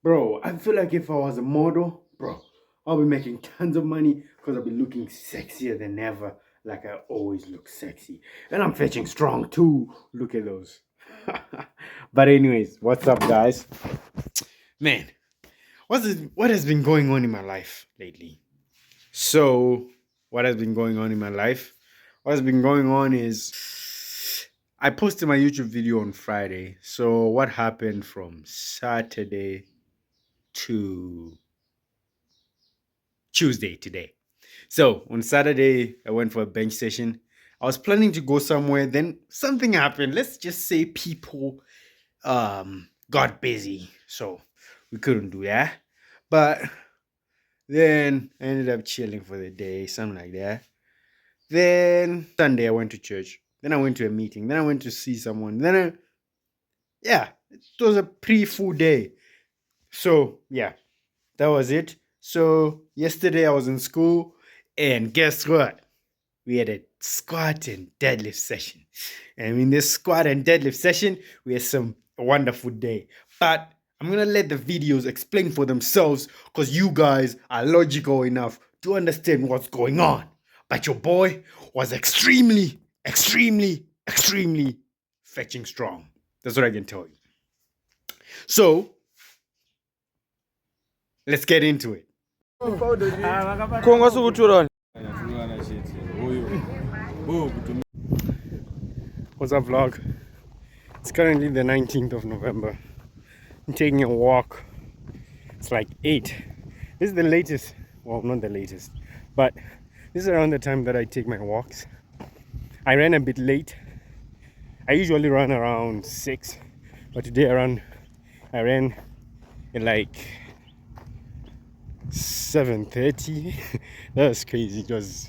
Bro, I feel like if I was a model, bro, I'll be making tons of money because I'll be looking sexier than ever, like I always look sexy. And I'm fetching strong too. Look at those. But anyways, what's up, guys? Man, what has been going on in my life lately? So, what has been going on in my life? What has been going on is I posted my YouTube video on Friday. So, what happened from Saturday to Tuesday today? So, on Saturday, I went for a bench session. I was planning to go somewhere, then something happened. Let's just say people got busy. So, we couldn't do that. But then I ended up chilling for the day, something like that. Then Sunday I went to church. Then I went to a meeting. Then I went to see someone. Yeah, it was a pretty full day. So yeah, that was it. So yesterday I was in school, and guess what? We had a squat and deadlift session. And in this squat and deadlift session, we had some wonderful day. But I'm gonna let the videos explain for themselves because you guys are logical enough to understand what's going on. But your boy was extremely, extremely, extremely fetching strong. That's what I can tell you. So let's get into it. What's up, vlog? It's currently the 19th of November. I'm taking a walk. It's like 8. This is the latest. Well, not the latest, but this is around the time that I take my walks. I ran a bit late. I usually run around 6, but today I ran at like 7:30. That was crazy. It was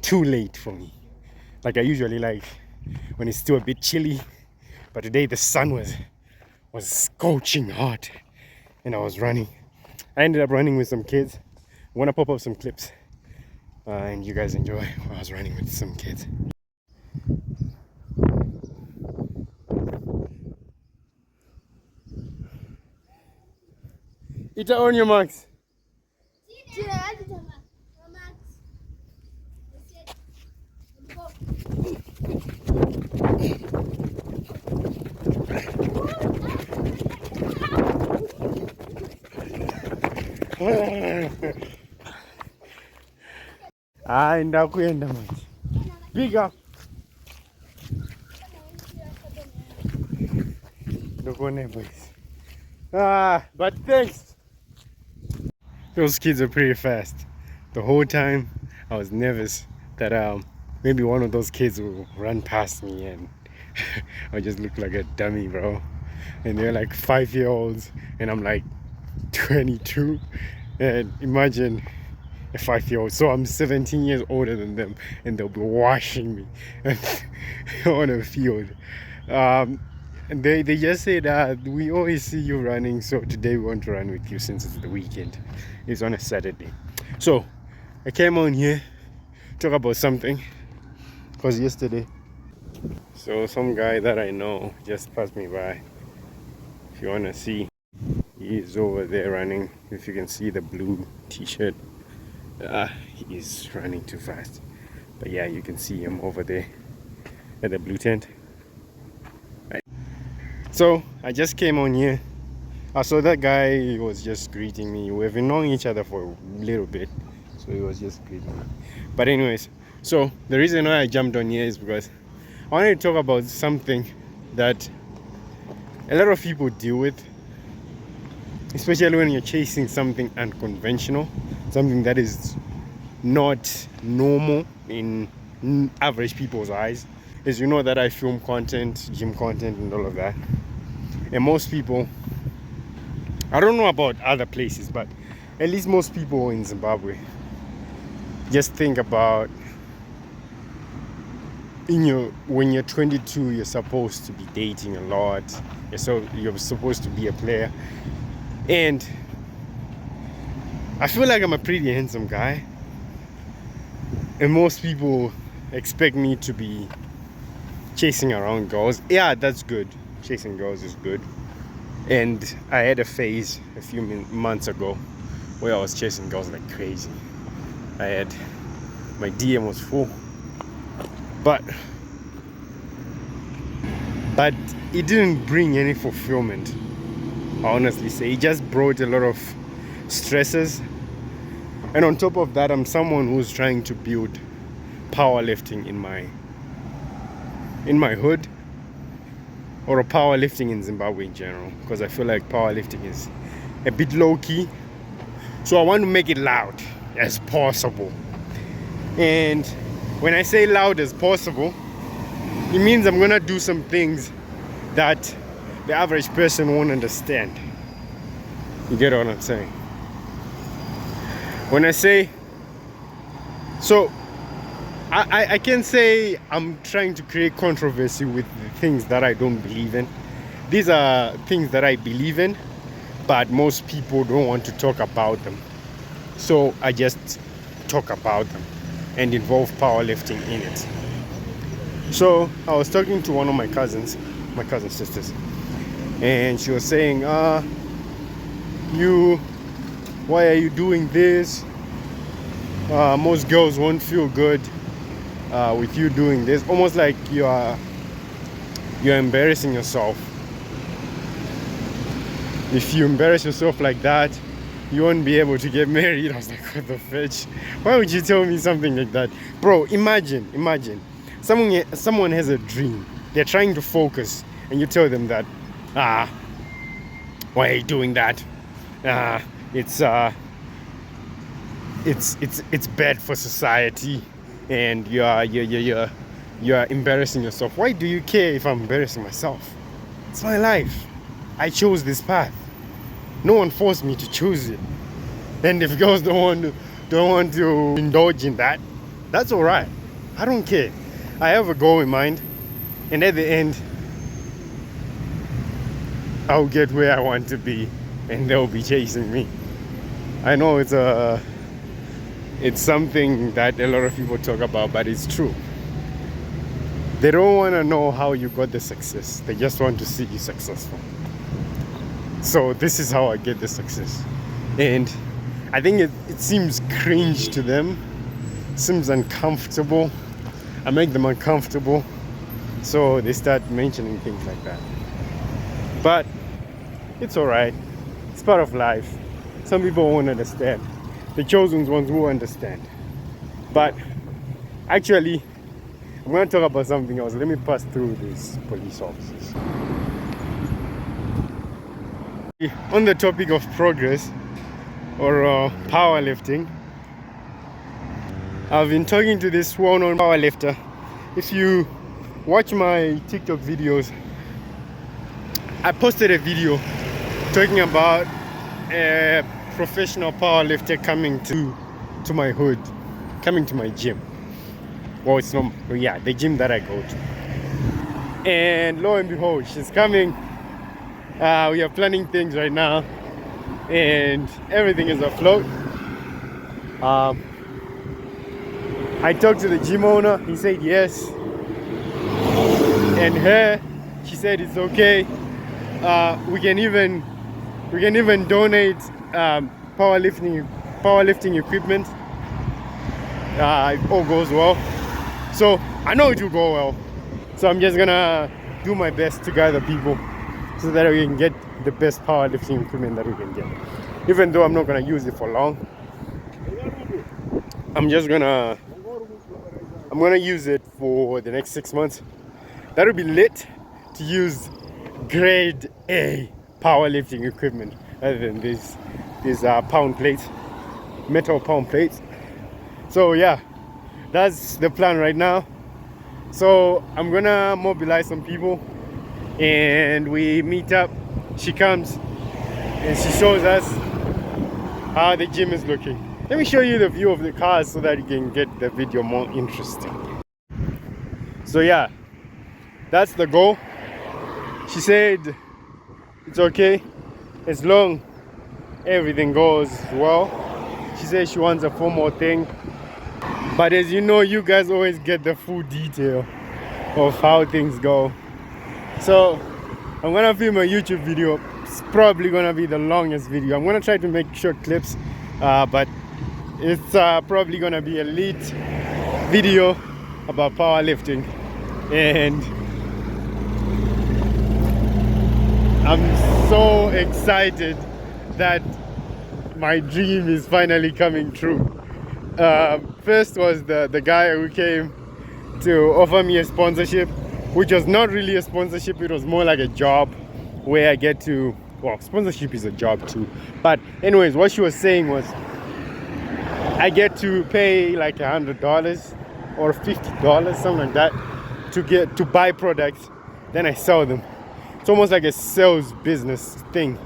too late for me. Like I usually like when it's still a bit chilly, but today the sun was scorching hot, and I was running. I ended up running with some kids. I want to pop up some clips, and you guys enjoy while I was running with some kids. Ita on your marks. Ndakuenda manje. Big up. Ndokone boys. But thanks. Those kids are pretty fast. The whole time I was nervous that maybe one of those kids will run past me and I just look like a dummy, bro. And they're like 5-year-olds and I'm like 22. And imagine a 5-year-old. So I'm 17 years older than them and they'll be washing me on a field. And they just said, we always see you running, so today we want to run with you since it's the weekend. It's on a Saturday. So I came on here, talk about something, because yesterday, so some guy that I know just passed me by. If you want to see, he is over there running. If you can see the blue t-shirt, he's running too fast. But yeah, you can see him over there at the blue tent. So I just came on here. I saw that guy was just greeting me. We've been knowing each other for a little bit, so he was just greeting me. But anyways, so the reason why I jumped on here is because I wanted to talk about something that a lot of people deal with, especially when you're chasing something unconventional, something that is not normal in average people's eyes. As you know that I film content, gym content and all of that. And most people, I don't know about other places, but at least most people in Zimbabwe just think about when you're 22, you're supposed to be dating a lot. You're supposed to be a player. And I feel like I'm a pretty handsome guy. And most people expect me to be chasing around girls. Yeah, that's good. Chasing girls is good. And I had a phase a few months ago where I was chasing girls like crazy. My DM was full, but it didn't bring any fulfillment. I honestly say it just brought a lot of stresses. And on top of that, I'm someone who's trying to build powerlifting in my hood, or a powerlifting in Zimbabwe in general, because I feel like powerlifting is a bit low-key. So I want to make it loud as possible. And when I say loud as possible, it means I'm gonna do some things that the average person won't understand. You get what I'm saying? When I say, so I can say I'm trying to create controversy with the things that I don't believe in. These are things that I believe in, but most people don't want to talk about them. So I just talk about them and involve powerlifting in it. So I was talking to one of my cousin sisters, and she was saying, why are you doing this? Most girls won't feel good with you doing this. Almost like you're embarrassing yourself. If you embarrass yourself like that, you won't be able to get married. I was like, what the fetch? Why would you tell me something like that? Bro, imagine. Someone has a dream. They're trying to focus, and you tell them that, why are you doing that? It's bad for society, and you're embarrassing yourself. Why do you care if I'm embarrassing myself? It's my life. I chose this path. No one forced me to choose it. And if girls don't want to indulge in that, that's all right. I don't care. I have a goal in mind, and at the end, I'll get where I want to be, and they'll be chasing me. I know it's something that a lot of people talk about, but it's true. They don't want to know how you got the success. They just want to see you successful. So this is how I get the success. And I think it seems cringe to them. Seems uncomfortable. I make them uncomfortable. So they start mentioning things like that. But it's alright. It's part of life. Some people won't understand. The chosen ones will understand. But actually, I'm going to talk about something else. Let me pass through these police officers. On the topic of progress or powerlifting, I've been talking to this well-known powerlifter. If you watch my TikTok videos, I posted a video talking about a professional powerlifter coming to my hood, coming to my gym. Well, it's not, yeah, the gym that I go to. And lo and behold, she's coming. We are planning things right now, and everything is afloat. I talked to the gym owner. He said yes, and she said it's okay. We can even donate powerlifting equipment. If all goes well. So I know it will go well. So I'm just gonna do my best to gather people so that we can get the best powerlifting equipment that we can get. Even though I'm not gonna use it for long, I'm gonna use it for the next 6 months. That would be lit to use grade A powerlifting equipment rather than these pound plates, metal pound plates. So yeah, that's the plan right now. So I'm gonna mobilize some people, and we meet up. She comes and she shows us how the gym is looking. Let me show you the view of the cars so that you can get the video more interesting. So yeah, that's the goal. She said it's okay as long everything goes well. She said she wants a formal thing, but as you know, you guys always get the full detail of how things go. So I'm gonna film a YouTube video it's probably gonna be the longest video. I'm gonna try to make short clips, but it's probably gonna be a lead video about powerlifting, and I'm so excited that my dream is finally coming true. First was the guy who came to offer me a sponsorship, which was not really a sponsorship, it was more like a job where I get to, well, sponsorship is a job too, but anyways, what she was saying was I get to pay like $100 or $50, something like that, to buy products, then I sell them. It's almost like a sales business thing,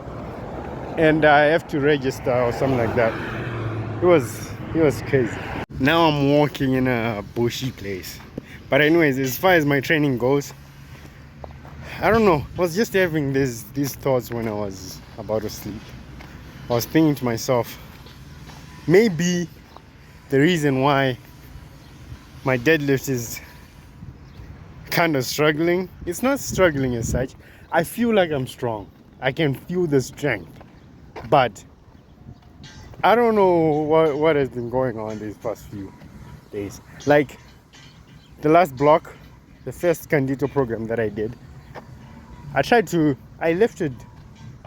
and I have to register or something like that. It was crazy. Now I'm walking in a bushy place, but anyways, as far as my training goes, I don't know, I was just having these thoughts when I was about to sleep. I was thinking to myself, maybe the reason why my deadlift is kind of struggling, it's not struggling as such. I feel like I'm strong, I can feel the strength, but I don't know what has been going on these past few days. Like the last block, the first Candito program that I did, I lifted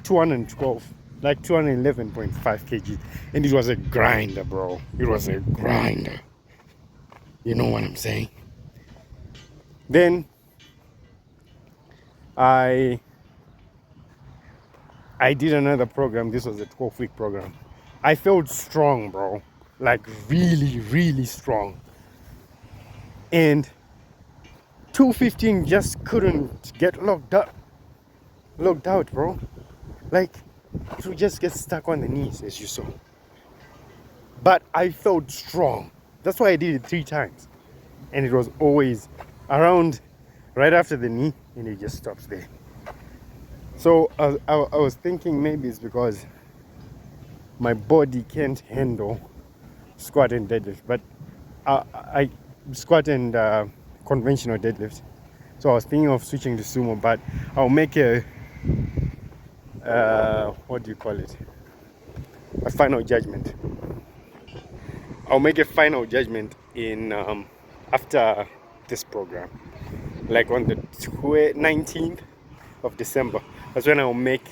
212, like 211.5 kg, and it was a grinder, bro. It was a grinder. You know what I'm saying? Then I did another program. This was a 12-week program. I felt strong, bro, like really strong, and 215 just couldn't get locked out, bro. Like it would just get stuck on the knees, as you saw. But I felt strong. That's why I did it 3 times, and it was always around right after the knee, and it just stops there. So I was thinking maybe it's because my body can't handle squat and deadlift, but I squat and conventional deadlift. So I was thinking of switching to sumo, but I'll make a what do you call it? A final judgment. I'll make a final judgment in after this program, like on the 19th of December. That's when I'll make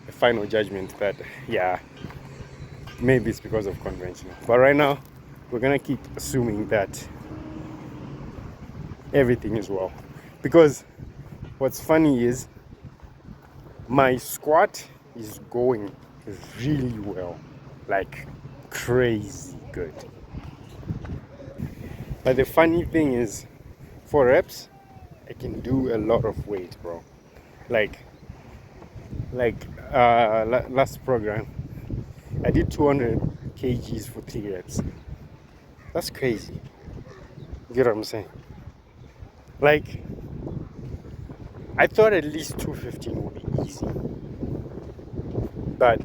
a final judgment that, yeah, maybe it's because of conventional. But right now, we're gonna keep assuming that everything is well. Because what's funny is my squat is going really well, like crazy good. But the funny thing is, for reps, I can do a lot of weight, bro. Like last program, I did 200 kgs for 3 reps. That's crazy. You get what I'm saying? Like, I thought at least 215 would be easy, but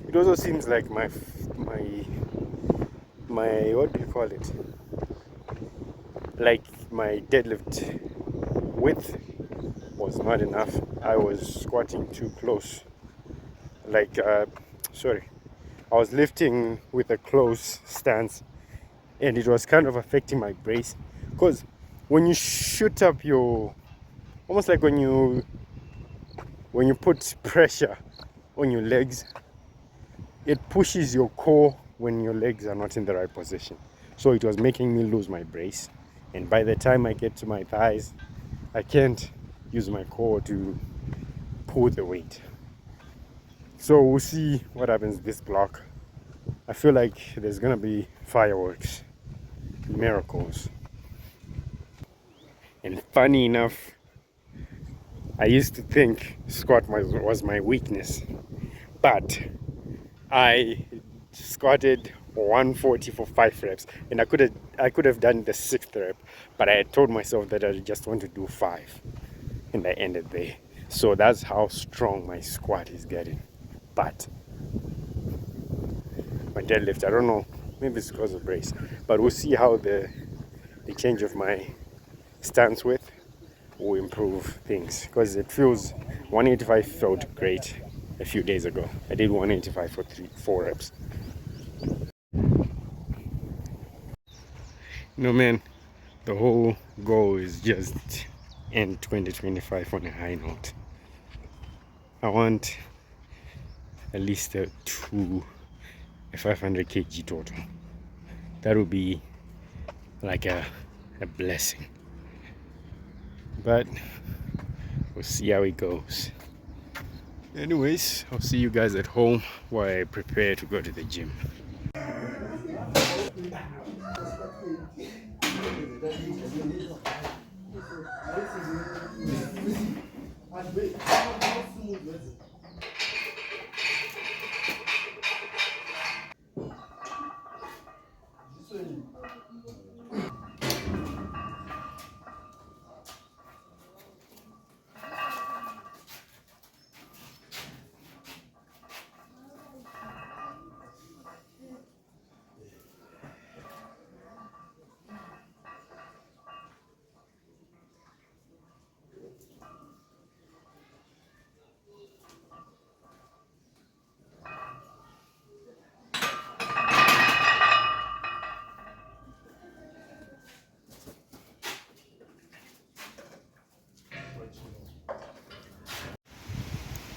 it also seems like my what do you call it? Like my deadlift width was not enough. I was squatting too close. Like, I was lifting with a close stance, and it was kind of affecting my brace. Because when you shoot up your, almost like when you put pressure on your legs, it pushes your core when your legs are not in the right position. So it was making me lose my brace, and by the time I get to my thighs, I can't use my core to pull the weight. So we'll see what happens this block. I feel like there's gonna be fireworks, miracles. And funny enough, I used to think squat was my weakness, but I squatted 140 for 5 reps, and I could have done the 6th rep, but I had told myself that I just want to do 5, and I ended there. So that's how strong my squat is getting. But my deadlift, I don't know, maybe it's because of brace, but we'll see how the change of my stance width will improve things, because it feels 185 felt great, a few days ago. I did 185 for 4 reps. No man, the whole goal is just end 2025 on a high note. I want at least a 500 kg total. That would be like a blessing. But we'll see how it goes. Anyways, I'll see you guys at home while I prepare to go to the gym.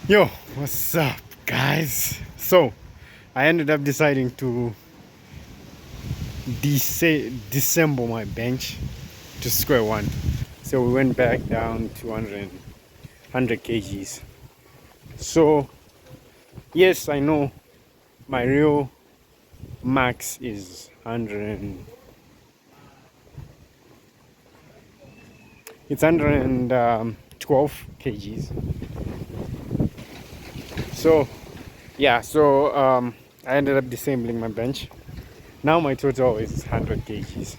Yo, what's up, guys? So, I ended up deciding to disassemble my bench to square one. So we went back down to 100 kgs. So, yes, I know my real max is 100. It's 112 kgs. So yeah, I ended up disassembling my bench. Now my total is 100 kgs.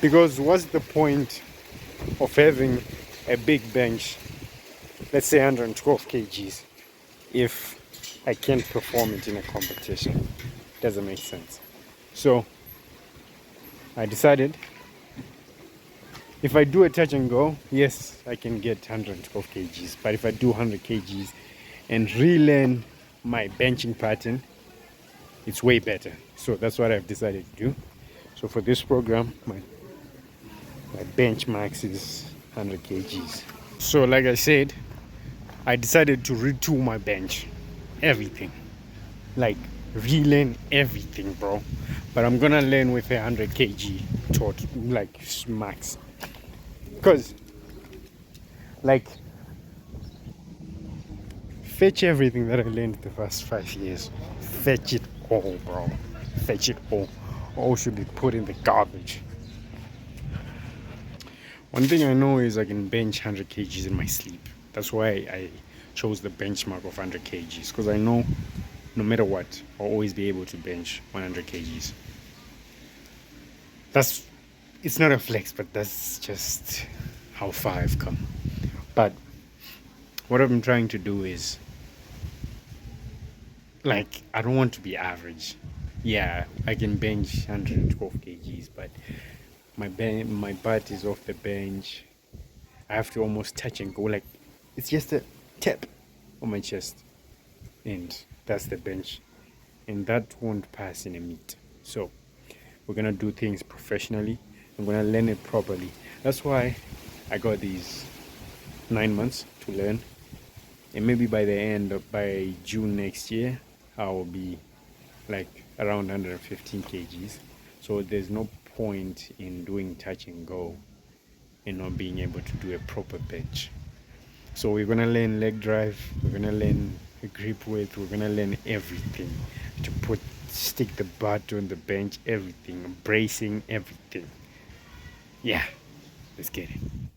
Because what's the point of having a big bench, let's say 112 kgs, if I can't perform it in a competition? Doesn't make sense. So I decided, if I do a touch and go, yes, I can get 112 kgs. But if I do 100 kgs and relearn my benching pattern, it's way better. So that's what I've decided to do. So for this program, my bench max is 100 kgs. So like I said, I decided to retool my bench. Everything. Like relearn everything, bro. But I'm gonna learn with 100 kg total, like max. Because, like, fetch everything that I learned the past 5 years. Fetch it all, bro. Fetch it all. All should be put in the garbage. One thing I know is I can bench 100 kgs in my sleep. That's why I chose the benchmark of 100 kgs. Because I know no matter what, I'll always be able to bench 100 kgs. It's not a flex, but that's just how far I've come. But what I'm trying to do is, like, I don't want to be average. Yeah, I can bench 112 kgs, but my butt is off the bench. I have to almost touch and go. Like, it's just a tap on my chest, and that's the bench, and that won't pass in a meet. So we're gonna do things professionally. I'm gonna learn it properly. That's why I got these 9 months to learn, and maybe by June next year, I will be like around 115 kgs. So there's no point in doing touch and go and not being able to do a proper bench. So we're gonna learn leg drive, we're gonna learn grip weight, we're gonna learn everything to stick the butt on the bench, everything, bracing, everything. Yeah, let's get it.